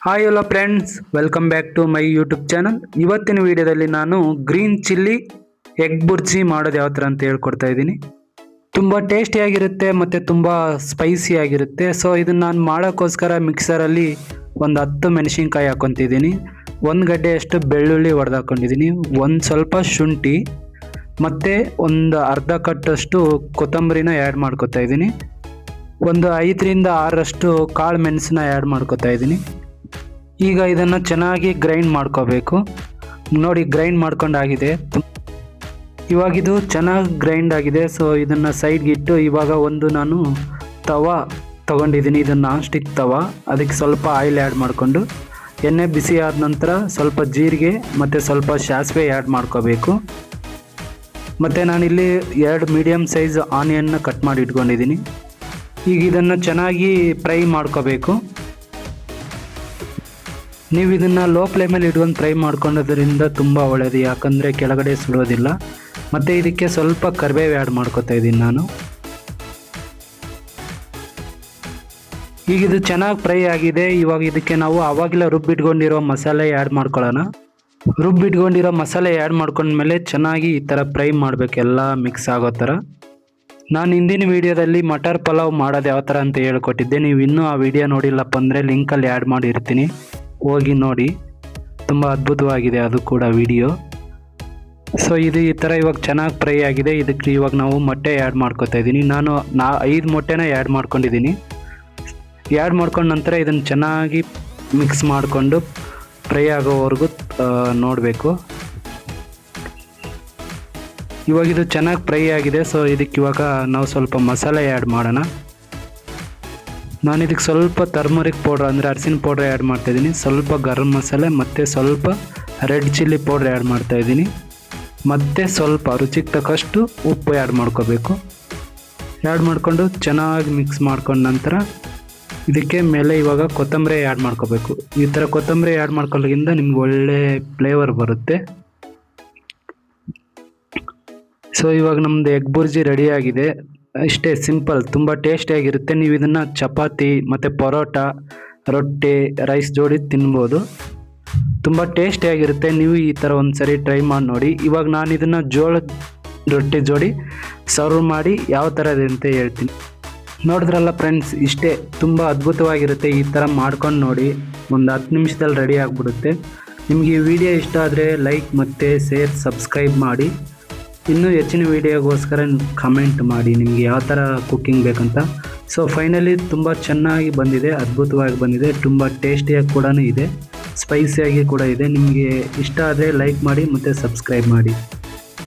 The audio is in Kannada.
Hi hello friends, welcome back to my YouTube channel. ಇವತ್ತಿನ ವಿಡಿಯೋದಲ್ಲಿ ನಾನು ಗ್ರೀನ್ ಚಿಲ್ಲಿ ಎಗ್ ಬುರ್ಜಿ ಮಾಡೋದು ಯಾವ ಥರ ಅಂತ ಹೇಳ್ಕೊಡ್ತಾ ಇದ್ದೀನಿ. ತುಂಬ ಟೇಸ್ಟಿಯಾಗಿರುತ್ತೆ ಮತ್ತು ತುಂಬ ಸ್ಪೈಸಿ ಆಗಿರುತ್ತೆ. ಸೊ ಇದನ್ನು ನಾನು ಮಾಡೋಕ್ಕೋಸ್ಕರ ಮಿಕ್ಸರಲ್ಲಿ ಒಂದು 10 ಮೆಣಸಿನ್ಕಾಯಿ ಹಾಕ್ಕೊತಿದ್ದೀನಿ, 1 ಗಡ್ಡೆಯಷ್ಟು ಬೆಳ್ಳುಳ್ಳಿ ಹೊಡೆದಾಕೊಂಡಿದ್ದೀನಿ, ಒಂದು ಸ್ವಲ್ಪ ಶುಂಠಿ ಮತ್ತು ಒಂದು ಅರ್ಧ ಕಟ್ಟಷ್ಟು ಕೊತ್ತಂಬರಿನ ಆ್ಯಡ್ ಮಾಡ್ಕೊತಾ ಇದ್ದೀನಿ, ಒಂದು 5ರಿಂದ 6 ಕಾಳು ಮೆಣಸನ್ನ ಆ್ಯಡ್ ಮಾಡ್ಕೊತಾ ಇದ್ದೀನಿ. ಈಗ ಇದನ್ನು ಚೆನ್ನಾಗಿ ಗ್ರೈಂಡ್ ಮಾಡ್ಕೋಬೇಕು. ನೋಡಿ, ಗ್ರೈಂಡ್ ಮಾಡ್ಕೊಂಡಾಗಿದೆ. ಇವಾಗ ಇದು ಚೆನ್ನಾಗಿ ಗ್ರೈಂಡ್ ಆಗಿದೆ. ಸೊ ಇದನ್ನು ಸೈಡ್ಗೆ ಇಟ್ಟು ಇವಾಗ ಒಂದು ನಾನು ತವಾ ತೊಗೊಂಡಿದ್ದೀನಿ, ಇದು ನಾನ್ ಸ್ಟಿಕ್ ತವಾ. ಅದಕ್ಕೆ ಸ್ವಲ್ಪ ಆಯಿಲ್ ಆ್ಯಡ್ ಮಾಡಿಕೊಂಡು ಎಣ್ಣೆ ಬಿಸಿ ಆದ ನಂತರ ಸ್ವಲ್ಪ ಜೀರಿಗೆ ಮತ್ತು ಸ್ವಲ್ಪ ಸಾಸಿವೆ ಆ್ಯಡ್ ಮಾಡ್ಕೋಬೇಕು. ಮತ್ತು ನಾನಿಲ್ಲಿ 2 ಮೀಡಿಯಮ್ ಸೈಜ್ ಆನಿಯನ್ನ ಕಟ್ ಮಾಡಿ ಇಟ್ಕೊಂಡಿದ್ದೀನಿ. ಈಗ ಇದನ್ನು ಚೆನ್ನಾಗಿ ಫ್ರೈ ಮಾಡ್ಕೋಬೇಕು. ನೀವು ಇದನ್ನು ಲೋ ಫ್ಲೇಮಲ್ಲಿ ಇಟ್ಕೊಂಡು ಫ್ರೈ ಮಾಡ್ಕೊಳ್ಳೋದ್ರಿಂದ ತುಂಬ ಒಳ್ಳೆಯದು, ಯಾಕಂದರೆ ಕೆಳಗಡೆ ಸುಡೋದಿಲ್ಲ. ಮತ್ತು ಇದಕ್ಕೆ ಸ್ವಲ್ಪ ಕರಿಬೇವು ಆ್ಯಡ್ ಮಾಡ್ಕೊತಾ ಇದ್ದೀನಿ ನಾನು. ಈಗ ಇದು ಚೆನ್ನಾಗಿ ಫ್ರೈ ಆಗಿದೆ. ಇವಾಗ ಇದಕ್ಕೆ ನಾವು ಆವಾಗಲೇ ರುಬ್ಬಿಟ್ಕೊಂಡಿರೋ ಮಸಾಲೆ ಆ್ಯಡ್ ಮಾಡ್ಕೊಳ್ಳೋಣ. ರುಬ್ಬಿಟ್ಕೊಂಡಿರೋ ಮಸಾಲೆ ಆ್ಯಡ್ ಮಾಡ್ಕೊಂಡ್ಮೇಲೆ ಚೆನ್ನಾಗಿ ಈ ಥರ ಫ್ರೈ ಮಾಡಬೇಕು, ಎಲ್ಲ ಮಿಕ್ಸ್ ಆಗೋ ಥರ. ನಾನು ಹಿಂದಿನ ವೀಡಿಯೋದಲ್ಲಿ ಮಟರ್ ಪಲಾವ್ ಮಾಡೋದು ಯಾವ ಥರ ಅಂತ ಹೇಳ್ಕೊಟ್ಟಿದ್ದೆ. ನೀವು ಇನ್ನೂ ಆ ವಿಡಿಯೋ ನೋಡಿಲ್ಲಪ್ಪ ಅಂದರೆ ಲಿಂಕಲ್ಲಿ ಆ್ಯಡ್ ಮಾಡಿರ್ತೀನಿ, ಹೋಗಿ ನೋಡಿ. ತುಂಬ ಅದ್ಭುತವಾಗಿದೆ ಅದು ಕೂಡ ವಿಡಿಯೋ. ಸೊ ಇದು ಈ ಥರ ಇವಾಗ ಚೆನ್ನಾಗಿ ಫ್ರೈ ಆಗಿದೆ. ಇದಕ್ಕೆ ಇವಾಗ ನಾವು ಮೊಟ್ಟೆ ಆ್ಯಡ್ ಮಾಡ್ಕೊತಾ ಇದ್ದೀನಿ. ನಾನು 5 ಮೊಟ್ಟೆನ ಆ್ಯಡ್ ಮಾಡ್ಕೊಂಡಿದ್ದೀನಿ. ಆ್ಯಡ್ ಮಾಡ್ಕೊಂಡ ನಂತರ ಇದನ್ನು ಚೆನ್ನಾಗಿ ಮಿಕ್ಸ್ ಮಾಡಿಕೊಂಡು ಫ್ರೈ ಆಗೋವರೆಗೂ ನೋಡಬೇಕು. ಇವಾಗ ಇದು ಚೆನ್ನಾಗಿ ಫ್ರೈ ಆಗಿದೆ. ಸೊ ಇದಕ್ಕೆ ಇವಾಗ ನಾವು ಸ್ವಲ್ಪ ಮಸಾಲೆ ಆ್ಯಡ್ ಮಾಡೋಣ. ನಾನು ಇದಕ್ಕೆ ಸ್ವಲ್ಪ ಟರ್ಮರಿಕ್ ಪೌಡ್ರ್ ಅಂದರೆ ಅರಿಶಿನ ಪೌಡ್ರ್ ಆ್ಯಡ್ ಮಾಡ್ತಾಯಿದ್ದೀನಿ, ಸ್ವಲ್ಪ ಗರಂ ಮಸಾಲೆ ಮತ್ತು ಸ್ವಲ್ಪ ರೆಡ್ ಚಿಲ್ಲಿ ಪೌಡ್ರ್ ಆ್ಯಡ್ ಮಾಡ್ತಾಯಿದ್ದೀನಿ, ಮತ್ತು ಸ್ವಲ್ಪ ರುಚಿಗೆ ತಕ್ಕಷ್ಟು ಉಪ್ಪು ಆ್ಯಡ್ ಮಾಡ್ಕೋಬೇಕು. ಆ್ಯಡ್ ಮಾಡಿಕೊಂಡು ಚೆನ್ನಾಗಿ ಮಿಕ್ಸ್ ಮಾಡ್ಕೊಂಡ ನಂತರ ಇದಕ್ಕೆ ಮೇಲೆ ಇವಾಗ ಕೊತ್ತಂಬರಿ ಆ್ಯಡ್ ಮಾಡ್ಕೋಬೇಕು. ಈ ಥರ ಕೊತ್ತಂಬರಿ ಆ್ಯಡ್ ಮಾಡ್ಕೊಳ್ಳೋದ್ರಿಂದ ನಿಮ್ಗೆ ಒಳ್ಳೆ ಫ್ಲೇವರ್ ಬರುತ್ತೆ. ಸೊ ಇವಾಗ ನಮ್ಮದು ಎಗ್ ಬುರ್ಜಿ ರೆಡಿಯಾಗಿದೆ. ಇಷ್ಟೇ ಸಿಂಪಲ್, ತುಂಬ ಟೇಸ್ಟಿಯಾಗಿರುತ್ತೆ. ನೀವು ಇದನ್ನು ಚಪಾತಿ ಮತ್ತು ಪರೋಟ, ರೊಟ್ಟಿ, ರೈಸ್ ಜೋಡಿ ತಿನ್ಬೋದು. ತುಂಬ ಟೇಸ್ಟಿಯಾಗಿರುತ್ತೆ. ನೀವು ಈ ಥರ ಒಂದು ಸರಿ ಟ್ರೈ ಮಾಡಿ ನೋಡಿ. ಇವಾಗ ನಾನು ಇದನ್ನು ಜೋಳದ ರೊಟ್ಟಿ ಜೋಡಿ ಸರ್ವ್ ಮಾಡಿ ಯಾವ ಥರ ಇದೆ ಅಂತ ಹೇಳ್ತೀನಿ. ನೋಡಿದ್ರಲ್ಲ ಫ್ರೆಂಡ್ಸ್, ಇಷ್ಟೇ, ತುಂಬ ಅದ್ಭುತವಾಗಿರುತ್ತೆ. ಈ ಥರ ಮಾಡ್ಕೊಂಡು ನೋಡಿ, ಒಂದು 10 ನಿಮಿಷದಲ್ಲಿ ರೆಡಿ ಆಗಿಬಿಡುತ್ತೆ. ನಿಮಗೆ ಈ ವಿಡಿಯೋ ಇಷ್ಟ ಆದರೆ ಲೈಕ್ ಮತ್ತು ಶೇರ್, ಸಬ್ಸ್ಕ್ರೈಬ್ ಮಾಡಿ. ಇನ್ನೂ ಹೆಚ್ಚಿನ ವೀಡಿಯೋಗೋಸ್ಕರ ಕಮೆಂಟ್ ಮಾಡಿ ನಿಮಗೆ ಯಾವ ಥರ ಕುಕ್ಕಿಂಗ್ ಬೇಕಂತ. ಸೊ ಫೈನಲಿ ತುಂಬ ಚೆನ್ನಾಗಿ ಬಂದಿದೆ, ಅದ್ಭುತವಾಗಿ ಬಂದಿದೆ. ತುಂಬ ಟೇಸ್ಟಿಯಾಗಿ ಕೂಡ ಇದೆ, ಸ್ಪೈಸಿಯಾಗಿ ಕೂಡ ಇದೆ. ನಿಮಗೆ ಇಷ್ಟ ಆದರೆ ಲೈಕ್ ಮಾಡಿ ಮತ್ತು ಸಬ್ಸ್ಕ್ರೈಬ್ ಮಾಡಿ.